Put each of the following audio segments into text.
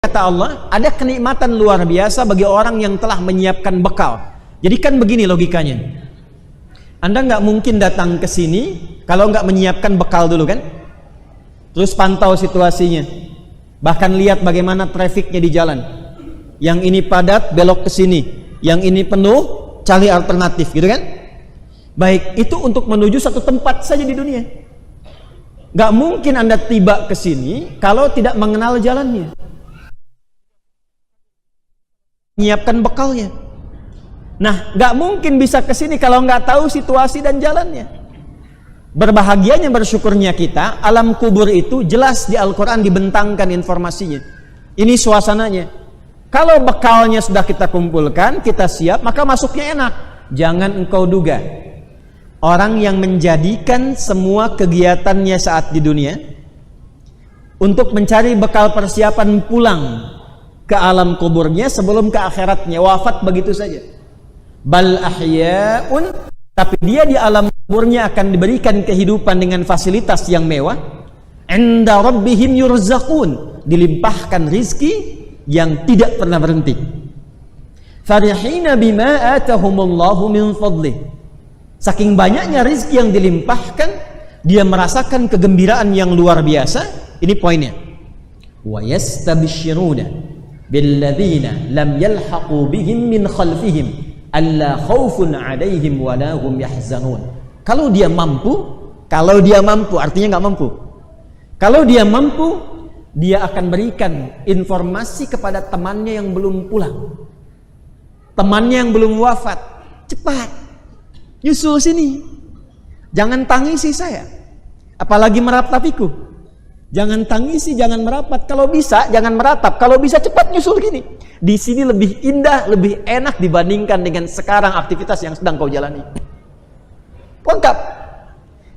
kata Allah, ada kenikmatan luar biasa bagi orang yang telah menyiapkan bekal. Jadi kan begini logikanya. Anda nggak mungkin datang ke sini kalau nggak menyiapkan bekal dulu kan? Terus pantau situasinya. Bahkan lihat bagaimana trafiknya di jalan. Yang ini padat, belok ke sini. Yang ini penuh, cari alternatif, gitu kan? Baik, itu untuk menuju satu tempat saja di dunia. Nggak mungkin Anda tiba ke sini kalau tidak mengenal jalannya. Menyiapkan bekalnya. Nah, nggak mungkin bisa ke sini kalau nggak tahu situasi dan jalannya. Berbahagianya, bersyukurnya kita, alam kubur itu jelas di Al-Quran dibentangkan informasinya. Ini suasananya. Kalau bekalnya sudah kita kumpulkan, kita siap, maka masuknya enak. Jangan engkau duga, orang yang menjadikan semua kegiatannya saat di dunia untuk mencari bekal persiapan pulang ke alam kuburnya sebelum ke akhiratnya, wafat begitu saja. Bal ahya'un, tapi dia di alam kuburnya akan diberikan kehidupan dengan fasilitas yang mewah. Inda rabbihim yurzaqun, dilimpahkan rizki yang tidak pernah berhenti. Farihina bima atahumullahu min fadlih, saking banyaknya rizki yang dilimpahkan, dia merasakan kegembiraan yang luar biasa. Ini poinnya. Wa yastabshiruna billadzina lam yalhaqu bihim min khalfihim alla khaufun 'alaihim wa la hum yahzanun. Kalau dia mampu artinya nggak mampu. Kalau dia mampu, dia akan berikan informasi kepada temannya yang belum pulang, temannya yang belum wafat. Cepat, nyusul sini, jangan tangisi saya, apalagi meratapiku. Jangan tangisi, jangan merapat. Kalau bisa, jangan meratap. Kalau bisa cepat nyusul gini. Di sini lebih indah, lebih enak dibandingkan dengan sekarang aktivitas yang sedang kau jalani. Lengkap.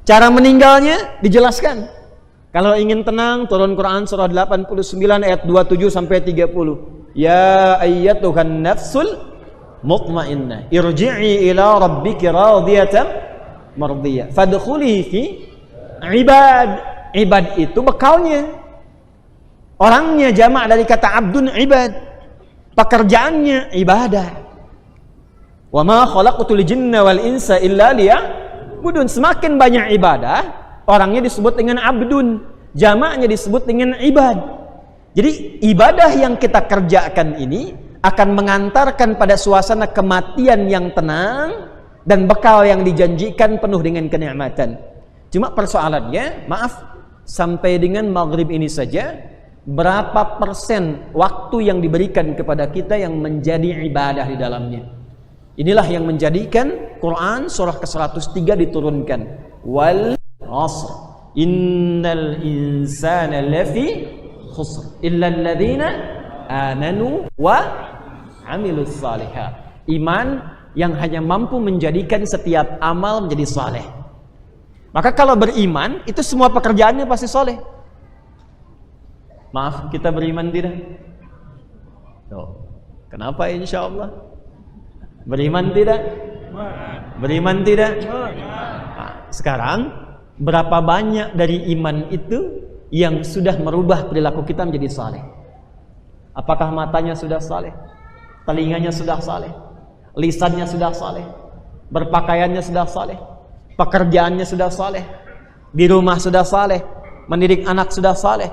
Cara meninggalnya dijelaskan. Kalau ingin tenang, turun Quran surah 89 ayat 27 sampai 30. Ya ayyatuhan nafsul mutmainnah, irji'i ila rabbiki radiyatan mardiyah. Fadkhuli fi ibad. Ibad itu bekalnya. Orangnya jamak dari kata abdun ibad. Pekerjaannya ibadah. Wa ma khalaqtul jinna wal insa illa liya'budun. Semakin banyak ibadah, orangnya disebut dengan abdun, jamaknya disebut dengan ibad. Jadi ibadah yang kita kerjakan ini akan mengantarkan pada suasana kematian yang tenang dan bekal yang dijanjikan penuh dengan kenikmatan. Cuma persoalannya, maaf, sampai dengan maghrib ini saja, berapa persen waktu yang diberikan kepada kita yang menjadi ibadah di dalamnya? Inilah yang menjadikan Quran surah ke-103 diturunkan. Wal asr innal insana lafi khusr illa alladhina amanu wa amilus salihat. Iman yang hanya mampu menjadikan setiap amal menjadi saleh. Maka kalau beriman, itu semua pekerjaannya pasti soleh. Maaf, kita beriman tidak? Oh, kenapa insya Allah? Beriman tidak? Beriman tidak? Nah, sekarang, berapa banyak dari iman itu yang sudah merubah perilaku kita menjadi saleh? Apakah matanya sudah saleh? Telinganya sudah saleh? Lisannya sudah saleh? Berpakaiannya sudah saleh? Pekerjaannya sudah saleh, di rumah sudah saleh, mendidik anak sudah saleh,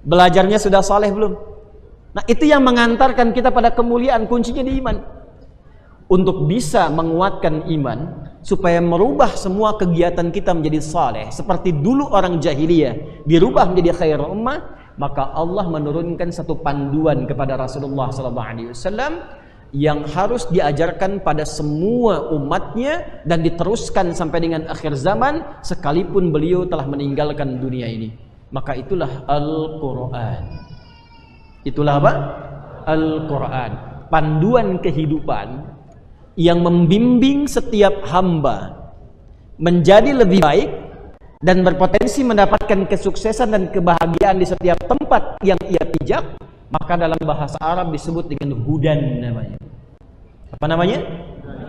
belajarnya sudah saleh belum? Nah, itu yang mengantarkan kita pada kemuliaan. Kuncinya di iman. Untuk bisa menguatkan iman, supaya merubah semua kegiatan kita menjadi saleh, seperti dulu orang jahiliyah dirubah menjadi khairul ummah, maka Allah menurunkan satu panduan kepada Rasulullah SAW yang harus diajarkan pada semua umatnya dan diteruskan sampai dengan akhir zaman sekalipun beliau telah meninggalkan dunia ini. Maka itulah Al-Quran. Itulah apa? Al-Quran, panduan kehidupan yang membimbing setiap hamba menjadi lebih baik dan berpotensi mendapatkan kesuksesan dan kebahagiaan di setiap tempat yang ia pijak. Maka dalam bahasa Arab disebut dengan hudan namanya. Apa namanya?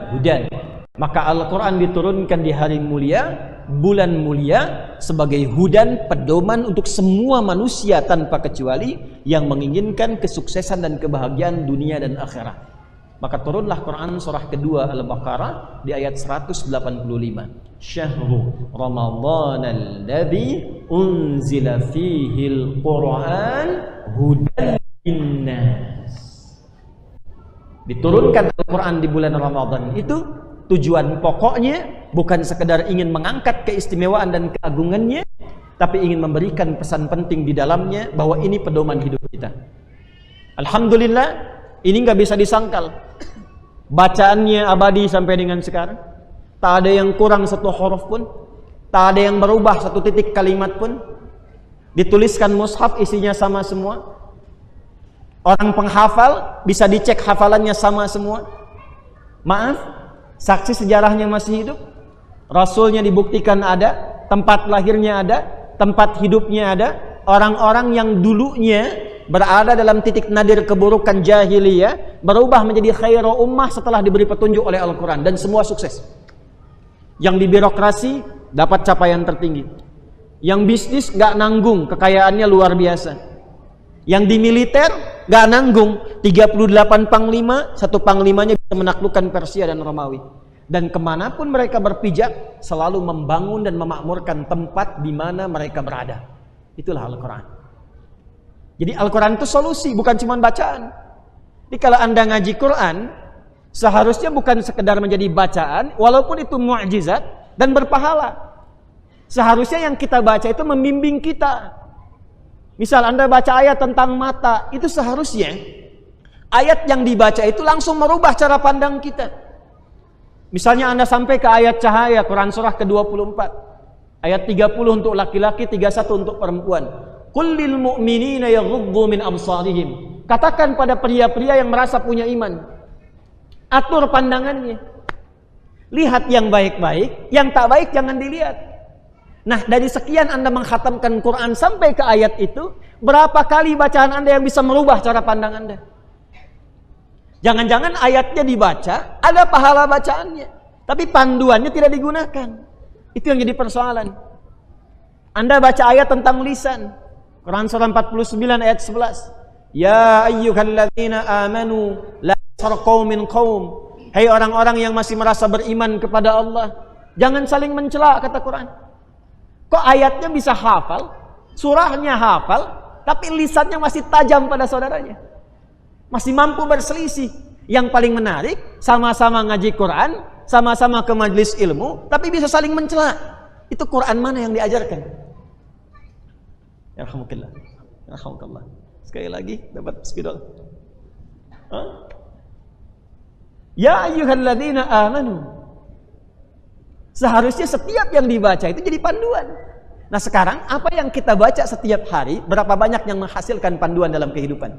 Hudan. Maka Al-Quran diturunkan di hari mulia bulan mulia sebagai hudan pedoman untuk semua manusia tanpa kecuali yang menginginkan kesuksesan dan kebahagiaan dunia dan akhirat. Maka turunlah Quran surah kedua Al-Baqarah di ayat 185. Syahrul Ramadhanal ladzi unzila fihil Qur'an hudan linnas. Diturunkan Al-Quran di bulan Ramadan itu tujuan pokoknya bukan sekedar ingin mengangkat keistimewaan dan keagungannya, tapi ingin memberikan pesan penting di dalamnya bahwa ini pedoman hidup kita. Alhamdulillah, ini nggak bisa disangkal. Bacaannya abadi sampai dengan sekarang. Tak ada yang kurang satu huruf pun, tak ada yang berubah satu titik kalimat pun. Dituliskan mushaf, isinya sama semua. Orang penghafal bisa dicek hafalannya sama semua. Maaf, saksi sejarahnya masih hidup, rasulnya dibuktikan ada, tempat lahirnya ada, tempat hidupnya ada. Orang-orang yang dulunya berada dalam titik nadir keburukan jahiliyah berubah menjadi khairu ummah setelah diberi petunjuk oleh Al-Quran, dan semua sukses. Yang di birokrasi dapat capaian tertinggi, yang bisnis gak nanggung kekayaannya luar biasa, yang di militer gak nanggung 38 panglima, satu panglimanya bisa menaklukkan Persia dan Romawi. Dan kemanapun mereka berpijak selalu membangun dan memakmurkan tempat di mana mereka berada. Itulah Al-Quran. Jadi Al-Quran itu solusi, bukan cuma bacaan. Jadi kalau Anda ngaji Quran, seharusnya bukan sekedar menjadi bacaan, walaupun itu mu'jizat dan berpahala. Seharusnya yang kita baca itu membimbing kita. Misal Anda baca ayat tentang mata, itu seharusnya ayat yang dibaca itu langsung merubah cara pandang kita. Misalnya Anda sampai ke ayat cahaya, Quran surah ke-24, ayat 30 untuk laki-laki, 31 untuk perempuan. Qul lil mu'minina yaghuddu min absarihim. Katakan pada pria-pria yang merasa punya iman, atur pandangannya. Lihat yang baik-baik, yang tak baik jangan dilihat. Nah, dari sekian Anda mengkhatamkan Quran sampai ke ayat itu, berapa kali bacaan Anda yang bisa merubah cara pandang Anda? Jangan-jangan ayatnya dibaca, ada pahala bacaannya, tapi panduannya tidak digunakan. Itu yang jadi persoalan. Anda baca ayat tentang lisan, Quran surah 49 ayat 11. Ya ayyuhalladzina amanu la yaskhar qaumin qaum. Hai orang-orang yang masih merasa beriman kepada Allah, jangan saling mencela, kata Quran. Kok ayatnya bisa hafal, surahnya hafal, tapi lisannya masih tajam pada saudaranya, masih mampu berselisih. Yang paling menarik, sama-sama ngaji Quran, sama-sama ke majelis ilmu, tapi bisa saling mencela. Itu Quran mana yang diajarkan? Yarhamukallah, yarhamukallah. Sekali lagi dapat spidol. Ya ayyuhalladzina amanu. Seharusnya setiap yang dibaca itu jadi panduan. Nah sekarang apa yang kita baca setiap hari, berapa banyak yang menghasilkan panduan dalam kehidupan?